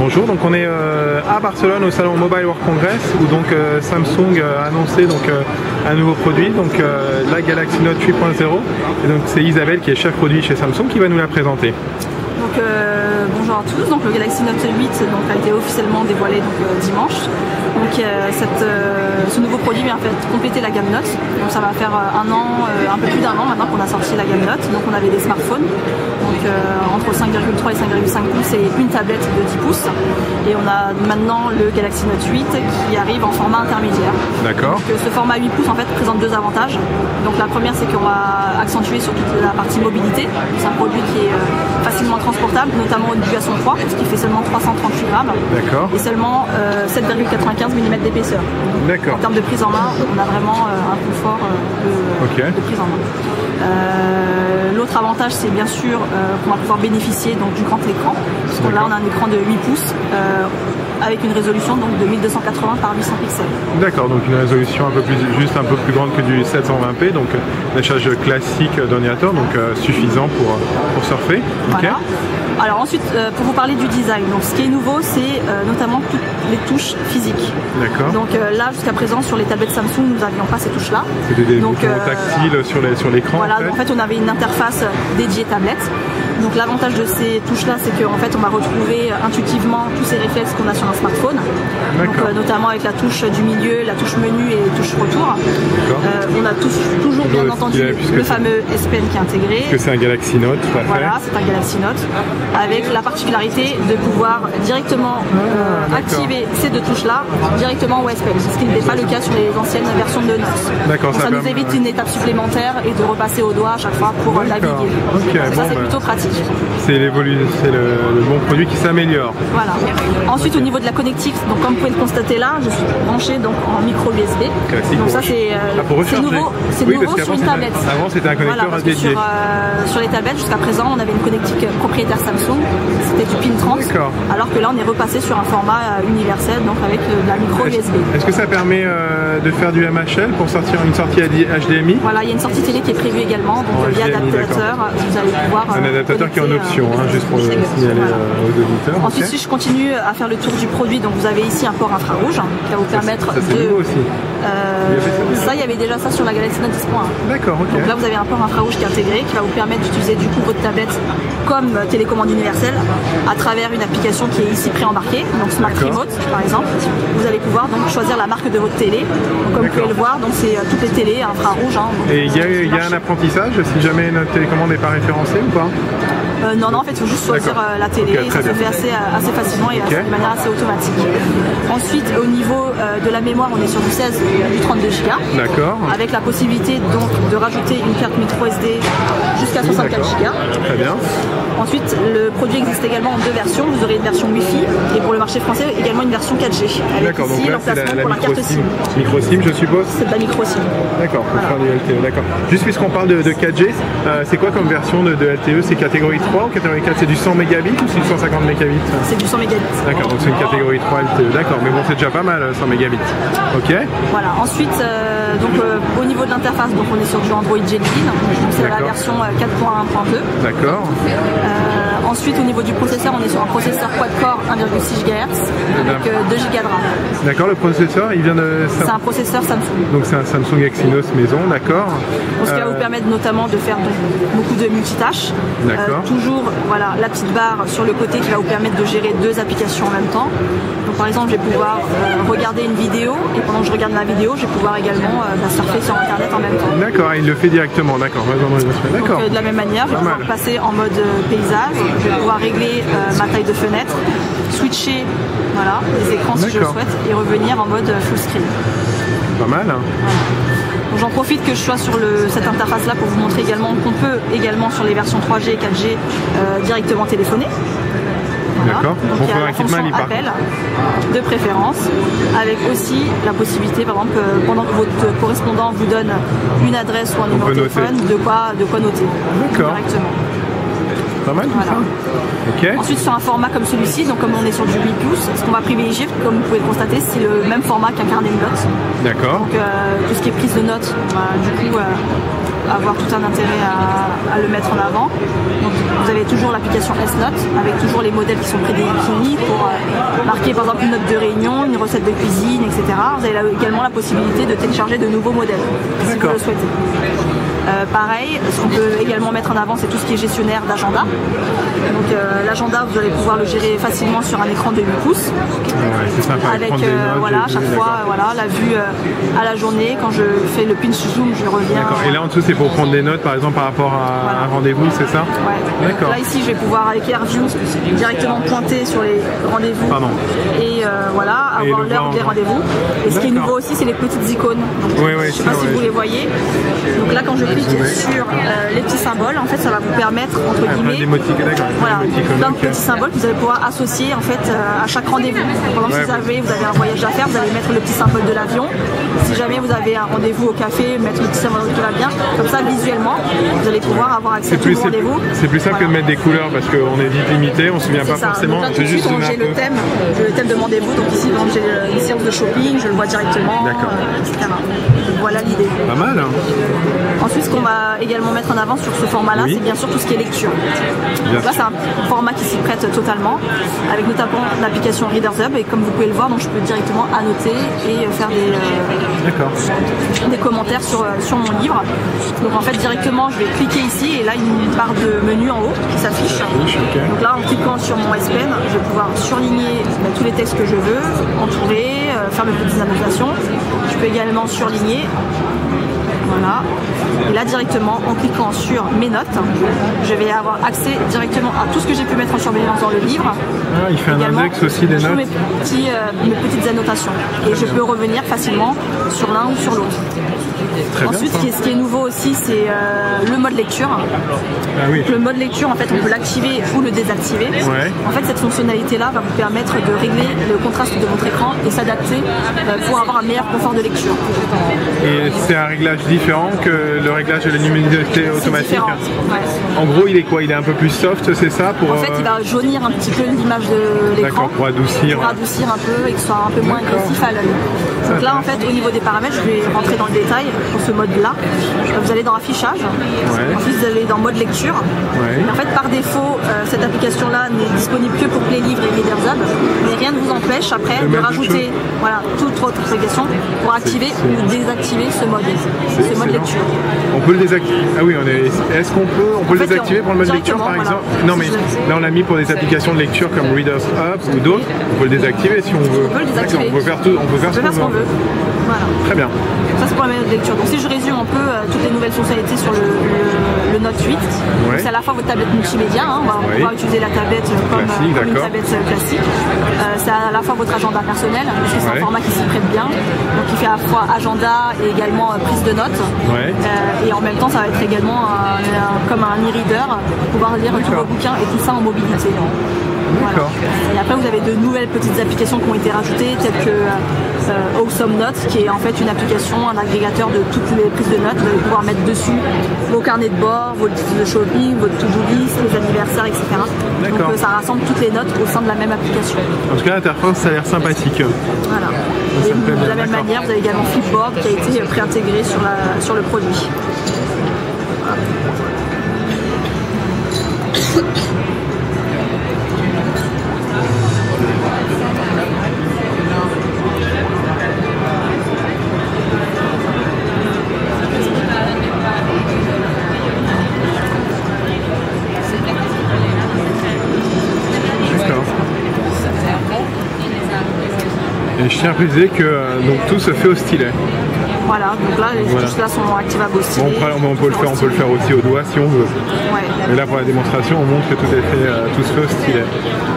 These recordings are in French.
Bonjour, donc on est à Barcelone au salon Mobile World Congress où donc Samsung a annoncé donc un nouveau produit, donc la Galaxy Note 8.0, et donc c'est Isabelle qui est chef produit chez Samsung qui va nous la présenter. Donc bonjour à tous, donc le Galaxy Note 8 donc, a été officiellement dévoilé donc, dimanche. Donc ce nouveau produit vient en fait compléter la gamme Note. Donc ça va faire un an, un peu plus d'un an maintenant qu'on a sorti la gamme Note. Donc on avait des smartphones donc, entre 5,3 et 5,5 pouces et une tablette de 10 pouces. Et on a maintenant le Galaxy Note 8 qui arrive en format intermédiaire. D'accord. Donc ce format 8 pouces en fait présente deux avantages. Donc la première c'est qu'on va accentuer sur toute la partie mobilité. C'est un produit qui est facilement transportable, notamment au niveau à son poids, parce qu'il fait seulement 338 grammes. D'accord. Et seulement 7,95 mm d'épaisseur. D'accord. En termes de prise en main, on a vraiment un confort de prise en main. L'autre avantage, c'est bien sûr qu'on va pouvoir bénéficier donc, du grand écran. Parce que là, on a un écran de 8 pouces avec une résolution donc, de 1280 par 800 pixels. D'accord, donc une résolution juste un peu plus grande que du 720p, donc un affichage classique d'ordinateur, donc suffisant pour surfer. Voilà. Okay. Alors ensuite, pour vous parler du design, donc ce qui est nouveau, c'est notamment toutes les touches physiques. D'accord. Donc là, jusqu'à présent, sur les tablettes Samsung, nous n'avions pas ces touches-là. C'était des boutons tactiles sur l'écran. Voilà, en fait, on avait une interface dédiée tablette. Donc l'avantage de ces touches-là, c'est qu'en fait, on va retrouver intuitivement tous ces réflexes qu'on a sur un smartphone. Donc, notamment avec la touche du milieu, la touche menu et les touches retour. On a toujours bien entendu le fameux S Pen qui est intégré. Parce que c'est un Galaxy Note, tout à fait. Voilà, c'est un Galaxy Note. Avec la particularité de pouvoir directement activer ces deux touches-là directement au S Pen, ce qui n'était pas le cas sur les anciennes versions de Note. D'accord. Ça nous évite une étape supplémentaire et de repasser au doigt à chaque fois pour naviguer. Ça, c'est plutôt pratique. C'est le bon produit qui s'améliore. Voilà. Ensuite, au niveau de la connectique, donc comme vous pouvez le constater là, je suis branché donc en micro USB. Classique. Donc ça c'est nouveau, sur une tablette. Avant c'était un connecteur dédié. Sur les tablettes jusqu'à présent, on avait une connectique propriétaire Samsung, c'était du pin 30. Alors que là, on est repassé sur un format universel, donc avec de la micro USB. Est-ce que ça permet de faire du MHL pour sortir une sortie HDMI? Voilà, il y a une sortie télé qui est prévue également, donc via adaptateur, vous allez pouvoir. Un adaptateur qui est en option, juste pour signaler aux auditeurs. Ensuite, si je continue à faire le tour du produit, donc vous avez ici un port infrarouge qui va vous permettre de. Aussi. Ça, il y avait déjà ça sur la Galaxy Note 10.1. D'accord, ok. Donc là, vous avez un port infrarouge qui est intégré, qui va vous permettre d'utiliser du coup votre tablette comme télécommande universelle à travers une application qui est ici pré-embarquée, donc Smart Remote par exemple. Vous allez pouvoir donc choisir la marque de votre télé. Donc, comme vous pouvez le voir, donc c'est toutes les télés infrarouges. Et il y a un apprentissage si jamais notre télécommande n'est pas référencée ou pas? Non, en fait, il faut juste choisir la télé et ça se fait assez facilement et de manière assez automatique. Ensuite, au niveau de la mémoire, on est sur du 16 et du 32 Go. D'accord. Avec la possibilité donc de rajouter une carte micro SD jusqu'à 64 Go. Très bien. Ensuite, le produit existe également en deux versions. Vous aurez une version Wi-Fi et pour le marché français, également une version 4G. D'accord, donc là, c'est la micro SIM. Micro SIM, je suppose? C'est de la micro SIM. D'accord, pour faire du LTE. D'accord. Juste puisqu'on parle de 4G, c'est quoi comme version de LTE? C'est catégorie 3 ou catégorie 4? C'est du 100 mégabits ou c'est du 150 mégabits? C'est du 100 mégabits. D'accord, donc c'est une catégorie 3 LTE. D'accord, mais bon, c'est déjà pas mal 100 mégabits. Ok. Voilà, ensuite, au niveau de l'interface, donc on est sur du Android Jelly, c'est la version 4.1.2. D'accord. Ensuite, au niveau du processeur, on est sur un processeur quad-core 1,6 GHz avec 2 Go de RAM. D'accord, le processeur, il vient de... C'est un processeur Samsung. Donc c'est un Samsung Exynos maison, d'accord. Ce qui va vous permettre notamment de faire beaucoup de multitâches. Toujours voilà, la petite barre sur le côté qui va vous permettre de gérer deux applications en même temps. Donc par exemple, je vais pouvoir regarder une vidéo et pendant que je regarde ma vidéo, je vais pouvoir également surfer sur Internet en même temps. D'accord, il le fait directement, d'accord. Donc de la même manière, je vais pouvoir passer en mode paysage, je vais pouvoir régler ma taille de fenêtre, switcher les écrans si je le souhaite et revenir en mode full screen. Pas mal. Hein. Voilà. J'en profite que je sois sur cette interface là pour vous montrer également qu'on peut également sur les versions 3G et 4G directement téléphoner. Voilà. D'accord. Donc il y a la fonction appel de préférence avec aussi la possibilité par exemple pendant que votre correspondant vous donne une adresse ou un numéro de téléphone de quoi noter directement. Pas mal, voilà. Okay. Ensuite sur un format comme celui-ci, donc comme on est sur du 8 pouces, ce qu'on va privilégier, comme vous pouvez le constater, c'est le même format qu'un carnet de notes. D'accord. Donc tout ce qui est prise de notes, du coup avoir tout un intérêt à le mettre en avant. Donc vous avez toujours l'application S-Note avec toujours les modèles qui sont prédéfinis pour marquer par exemple une note de réunion, une recette de cuisine, etc. Vous avez également la possibilité de télécharger de nouveaux modèles si vous le souhaitez. Pareil, ce qu'on peut également mettre en avant, c'est tout ce qui est gestionnaire d'agenda. Donc l'agenda, vous allez pouvoir le gérer facilement sur un écran de 8 pouces. Ouais, c'est sympa. Avec voilà, à chaque fois voilà, la vue à la journée. Quand je fais le pinch zoom, je reviens. Et là en dessous, c'est pour prendre des notes, par exemple, par rapport à un rendez-vous, c'est ça? Ouais. D'accord. Là ici, je vais pouvoir avec AirView directement pointer sur les rendez-vous. Et voilà, avoir l'heure des rendez-vous. Et ce qui est nouveau aussi, c'est les petites icônes. Donc, je ne sais pas si vous les voyez. Donc là, quand je clique sur les petits symboles, en fait, ça va vous permettre, entre guillemets, voilà, plein de petits symboles que vous allez pouvoir associer en fait à chaque rendez-vous. Par exemple, si vous avez un voyage à faire, vous allez mettre le petit symbole de l'avion. Si jamais vous avez un rendez-vous au café, mettre le petit symbole qui va bien. Comme ça, visuellement, vous allez pouvoir avoir accès à tout le rendez-vous. C'est plus simple que de mettre des couleurs parce qu'on est vite limité, on ne se souvient pas forcément. Donc là, tout de suite, j'ai le thème de mon rendez-vous. Donc ici, j'ai une séance de shopping, je le vois directement, etc. Donc, voilà l'idée. Pas mal. Hein. Ensuite, ce qu'on va également mettre en avant sur ce format-là, c'est bien sûr tout ce qui est lecture. Donc là, c'est un format qui s'y prête totalement, avec notamment l'application Reader's Hub. Et comme vous pouvez le voir, donc je peux directement annoter et faire des commentaires sur mon livre. Donc en fait, directement, je vais cliquer ici et là, une barre de menu en haut qui s'affiche. Donc là, en cliquant sur mon S Pen, je vais pouvoir surligner tous les textes que je veux, entourer, faire mes petites annotations. Je peux également surligner. Voilà. Et là directement, en cliquant sur mes notes, je vais avoir accès directement à tout ce que j'ai pu mettre en surveillance dans le livre. Ah, il fait un index aussi des notes. Mes petites annotations. Et je peux revenir facilement sur l'un ou sur l'autre. Ensuite, ce qui est nouveau aussi, c'est le mode lecture. Donc, le mode lecture, en fait, on peut l'activer ou le désactiver. En fait, cette fonctionnalité-là va vous permettre de régler le contraste de votre écran et s'adapter pour avoir un meilleur confort de lecture. Et c'est un réglage différent que le réglage de la luminosité automatique. En gros, il est quoi? Il est un peu plus soft, c'est ça pour, En fait, il va jaunir un petit peu l'image de l'écran. Pour adoucir. Pour adoucir un peu et que ce soit un peu moins agressif à l'œil. Donc là, en fait, au niveau des paramètres, je vais rentrer dans le détail pour ce mode-là. Vous allez dans affichage. Ensuite, vous allez dans mode lecture. Et en fait, par défaut, cette application-là n'est disponible que pour Play Livre et Reader's Hub. Mais rien ne vous empêche après de rajouter toute autre application pour activer ou désactiver ce mode lecture. On peut le désactiver. Ah oui, est-ce qu'on peut le désactiver pour le mode lecture par exemple? Non, mais là on l'a mis pour des applications de lecture comme Reader's Hub ou d'autres. On peut le désactiver si on veut. On peut le désactiver. On peut faire ce qu'on veut. Voilà. Très bien. Ça c'est pour la méthode de lecture. Donc si je résume un peu toutes les nouvelles fonctionnalités sur le Note 8, c'est à la fois votre tablette multimédia, on va pouvoir utiliser la tablette comme une tablette classique. C'est à la fois votre agenda personnel, parce que c'est un format qui s'y prête bien. Donc il fait à la fois agenda et également prise de notes. Et en même temps ça va être également comme un e-reader pour pouvoir lire tous vos bouquins et tout ça en mobilité. Voilà. Et après vous avez de nouvelles petites applications qui ont été rajoutées telles que Awesome Notes qui est en fait une application, un agrégateur de toutes les prises de notes. Vous allez pouvoir mettre dessus vos carnets de bord, vos listes de shopping, votre to-do list, les anniversaires, etc. Donc ça rassemble toutes les notes au sein de la même application. En tout cas l'interface ça a l'air sympathique. Voilà. Et de la même manière vous avez également Flipboard qui a été préintégré sur le produit. Voilà. Et je tiens à préciser que donc, tout se fait au stylet. Voilà, donc là les touches là sont activables au stylet. On peut le faire aussi au doigt si on veut. Mais là pour la démonstration on montre que tout est fait, tout se fait au stylet.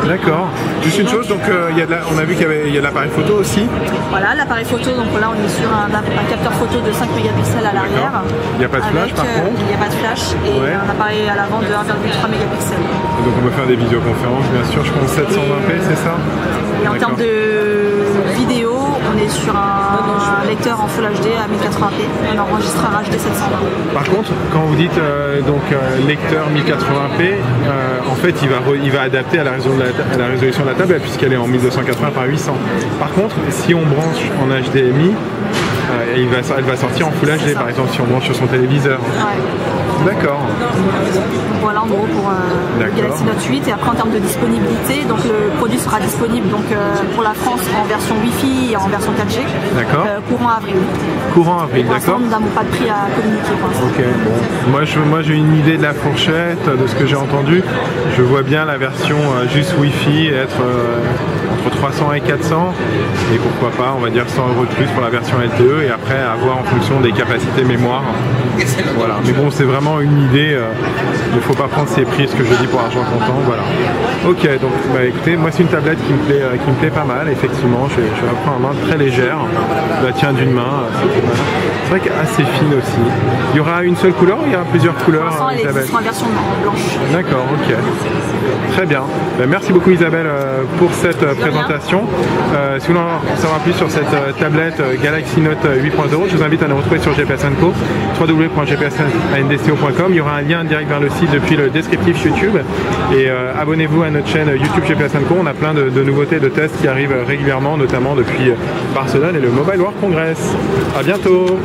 D'accord. Juste une chose, donc on a vu qu'il y a de l'appareil photo aussi. Voilà, l'appareil photo, donc là on est sur un capteur photo de 5 mégapixels à l'arrière. Il n'y a pas de flash par contre. Il n'y a pas de flash et un appareil à l'avant de 1,3 mégapixels. Donc on peut faire des visioconférences bien sûr, je pense 720p, c'est ça? Et en termes de vidéo, on est sur un lecteur en Full HD à 1080p, un enregistreur HD 720. Par contre, quand vous dites lecteur 1080p, en fait il va adapter à la résolution de la tablette puisqu'elle est en 1280 par 800. Par contre, si on branche en HDMI, Et elle va sortir en Full HD par exemple si on branche sur son téléviseur. Ouais. D'accord. Voilà en gros pour le Galaxy Note 8. Et après en termes de disponibilité, donc le produit sera disponible donc, pour la France en version Wi-Fi et en version 4G. D'accord. Courant avril. Courant avril, d'accord. Nous n'avons pas de prix à communiquer pour l'instant. Ok, bon. Moi j'ai une idée de la fourchette, de ce que j'ai entendu. Je vois bien la version juste Wi-Fi être entre 300 et 400. Et pourquoi pas, on va dire 100 € de plus pour la version LTE et après à voir en fonction des capacités mémoire. Voilà, mais bon c'est vraiment une idée, il ne faut pas prendre ces prix, ce que je dis pour argent comptant, voilà. Ok, donc bah, écoutez, moi c'est une tablette qui me plaît pas mal, effectivement, je la prends en main, très légère, je la tiens d'une main, c'est vrai qu'elle est assez fine aussi. Il y aura une seule couleur ou il y a plusieurs couleurs? Pour l'instant elle existe en version blanche. D'accord, ok. Très bien. Merci beaucoup Isabelle pour cette présentation. Si vous voulez en savoir plus sur cette tablette Galaxy Note 8.0, je vous invite à nous retrouver sur GPS & Co, www.gpsandco.com. Il y aura un lien direct vers le site depuis le descriptif YouTube. Et abonnez-vous à notre chaîne YouTube GPS & Co. On a plein de nouveautés, de tests qui arrivent régulièrement, notamment depuis Barcelone et le Mobile World Congress. À bientôt.